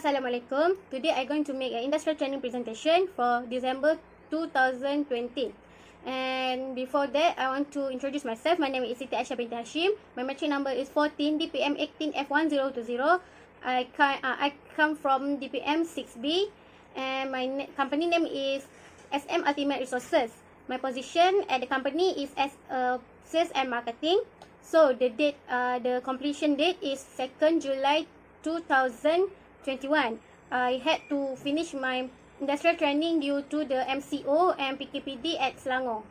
Assalamualaikum. Today I'm going to make an industrial training presentation for December 2020. And before that, I want to introduce myself. My name is Siti Aisyah binti Hashim. My matric number is 14 DPM 18 F1020. I come from DPM 6B, and my company name is SM Ultimate Resources. My position at the company is as a sales and marketing. So the completion date is 2nd July 2021. I had to finish my industrial training due to the MCO and PKPD at Selangor.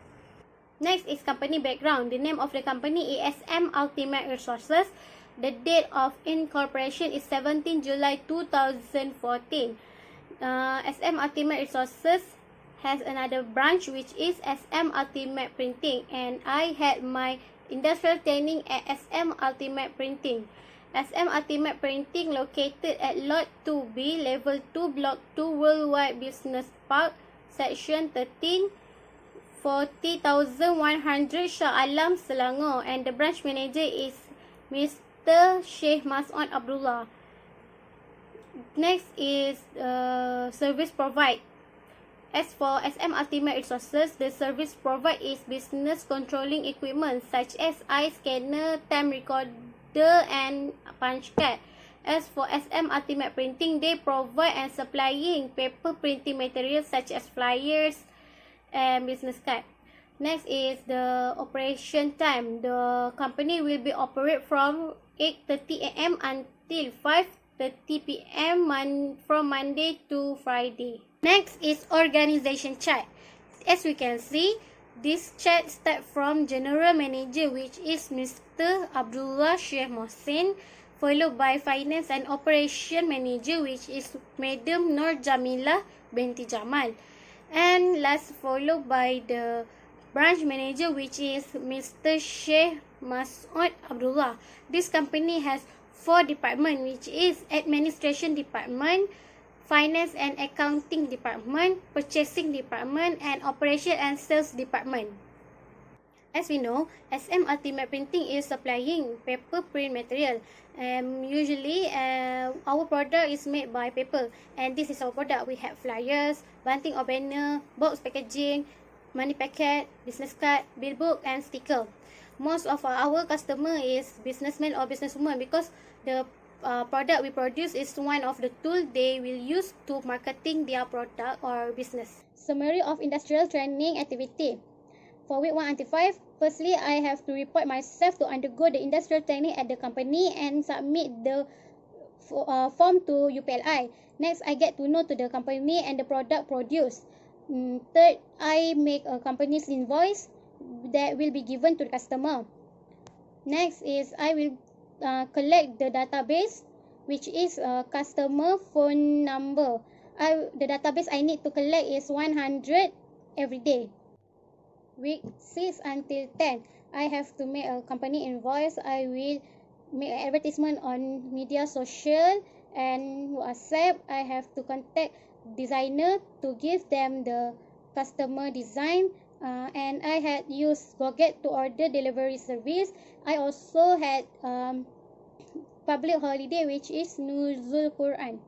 Next is company background. The name of the company is SM Ultimate Resources. The date of incorporation is 17 July 2014. SM Ultimate Resources has another branch which is SM Ultimate Printing, and I had my industrial training at SM Ultimate Printing. SM Ultimate Printing located at Lot 2B, Level 2, Block 2, Worldwide Business Park, Section 13, 40,100 Shah Alam, Selangor, and the branch manager is Mr. Sheikh Mas'ud Abdullah. Next is service provide. As for SM Ultimate Resources, the service provide is business controlling equipment such as eye scanner, time recorder, and punch card. As for SM Ultimate Printing, they provide and supplying paper printing materials such as flyers and business card. Next is the operation time. The company will be operate from 8:30 AM until 5:30 PM from Monday to Friday. Next is organization chart. As we can see, this chart starts from General Manager, which is Mr. Abdullah Sheikh Mohsin, followed by Finance and Operation Manager, which is Madam Nur Jamilah binti Jamal, and last followed by the Branch Manager, which is Mr. Sheikh Mas'ud Abdullah. This company has 4 departments, which is Administration Department, Finance and Accounting Department, Purchasing Department, and Operation and Sales Department. As we know, SM Ultimate Printing is supplying paper print material. Usually, our product is made by paper, and this is our product. We have flyers, bunting or banner, box packaging, money packet, business card, bill book, and sticker. Most of our customer is businessmen or businesswoman because the product we produce is one of the tools they will use to marketing their product or business. Summary of industrial training activity. For week 1 until 5, firstly, I have to report myself to undergo the industrial training at the company and submit the form to UPLI. Next, I get to know to the company and the product produced. Third, I make a company's invoice that will be given to the customer. Next is I will collect the database, which is customer phone number. The database I need to collect is 100 every day. Week 6 until 10, I have to make a company invoice. I will make an advertisement on media social and WhatsApp. I have to contact designer to give them the customer design. And I had used Goget to order delivery service. I also had public holiday, which is Nuzul Quran.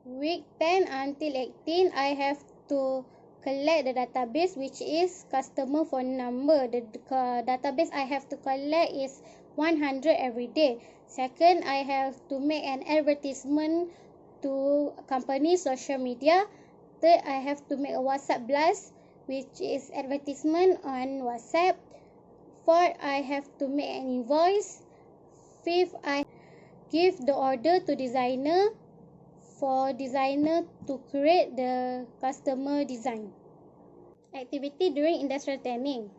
Week 10 until 18, I have to collect the database, which is customer phone number. The database I have to collect is 100 every day. Second, I have to make an advertisement to company social media. Third, I have to make a WhatsApp blast, which is advertisement on WhatsApp. Fourth, I have to make an invoice. Fifth, I give the order to designer for designer to create the customer design. Activity during industrial training.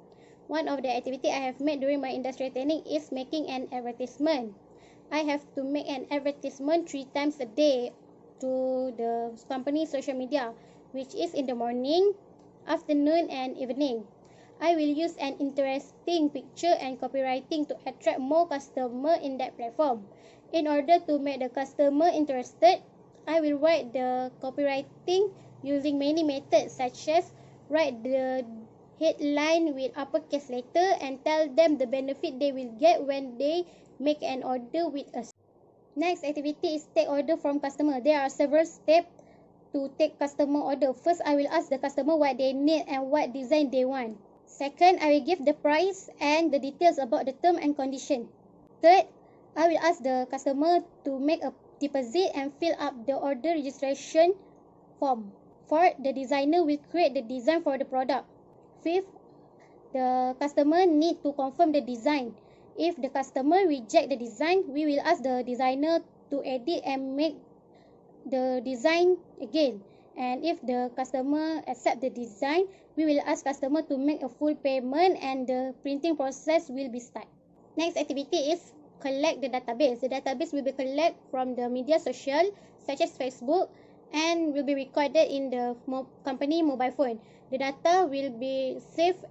One of the activity I have made during my industrial training is making an advertisement. I have to make an advertisement 3 times a day to the company social media, which is in the morning, afternoon, and evening. I will use an interesting picture and copywriting to attract more customer in that platform. In order to make the customer interested, I will write the copywriting using many methods, such as write the headline with uppercase letter and tell them the benefit they will get when they make an order with us. Next activity is take order from customer. There are several steps to take customer order. First, I will ask the customer what they need and what design they want. Second, I will give the price and the details about the term and condition. Third, I will ask the customer to make a deposit and fill up the order registration form. Fourth, the designer will create the design for the product. Fifth, the customer need to confirm the design. If the customer reject the design, we will ask the designer to edit and make the design again. And if the customer accept the design, we will ask customer to make a full payment and the printing process will be start. Next activity is collect the database. The database will be collected from the media social such as Facebook and will be recorded in the company mobile phone. The data will be saved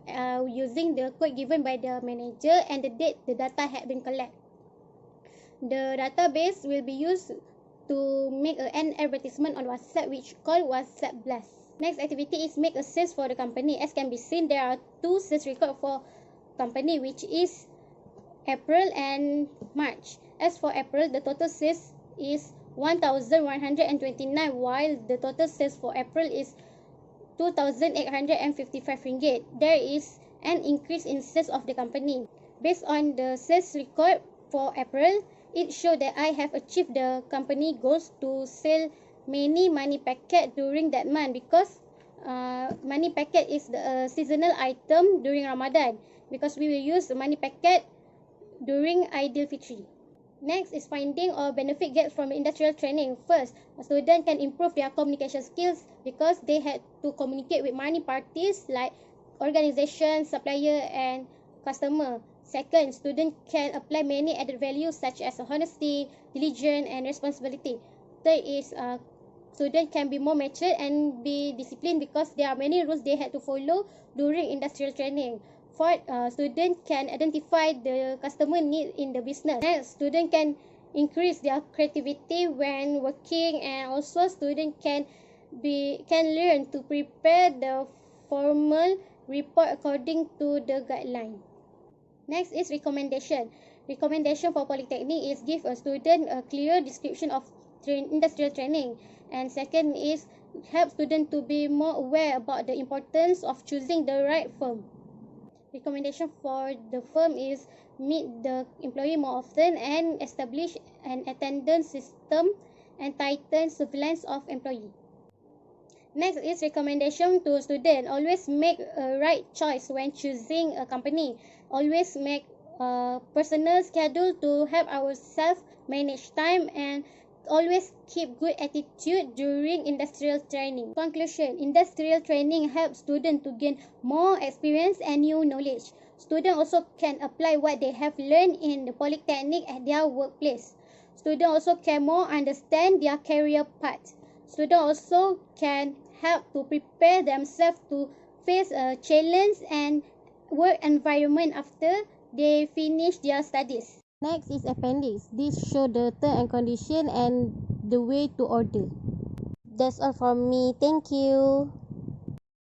using the code given by the manager and the date the data had been collected. The database will be used to make an advertisement on WhatsApp which called WhatsApp Blast. Next activity is make a sales for the company. As can be seen, there are two sales records for company which is April and March. As for April, the total sales is 1,129 while the total sales for April is 2,855 ringgit. There is an increase in sales of the company. Based on the sales record for April, it shows that I have achieved the company goals to sell many money packet during that month because money packet is the seasonal item during Ramadan because we will use the money packet during Aidilfitri. Next is finding or benefit get from industrial training. First, a student can improve their communication skills because they had to communicate with many parties like organization, supplier and customer. Second, student can apply many added values such as honesty, diligence and responsibility. Third is student can be more mature and be disciplined because there are many rules they had to follow during industrial training. Fourth, student can identify the customer need in the business. Next, student can increase their creativity when working, and also student can learn to prepare the formal report according to the guideline. Next is recommendation. Recommendation for polytechnic is give a student a clear description of industrial training, and second is help student to be more aware about the importance of choosing the right firm. Recommendation for the firm is meet the employee more often and establish an attendance system and tighten surveillance of employee. Next is recommendation to student. Always make a right choice when choosing a company. Always make a personal schedule to help ourselves manage time and always keep good attitude during industrial training. Conclusion, industrial training helps students to gain more experience and new knowledge. Students also can apply what they have learned in the polytechnic at their workplace. Students also can more understand their career path. Students also can help to prepare themselves to face a challenge and work environment after they finish their studies. Next is appendix. This shows the term and condition and the way to order. That's all from me. Thank you.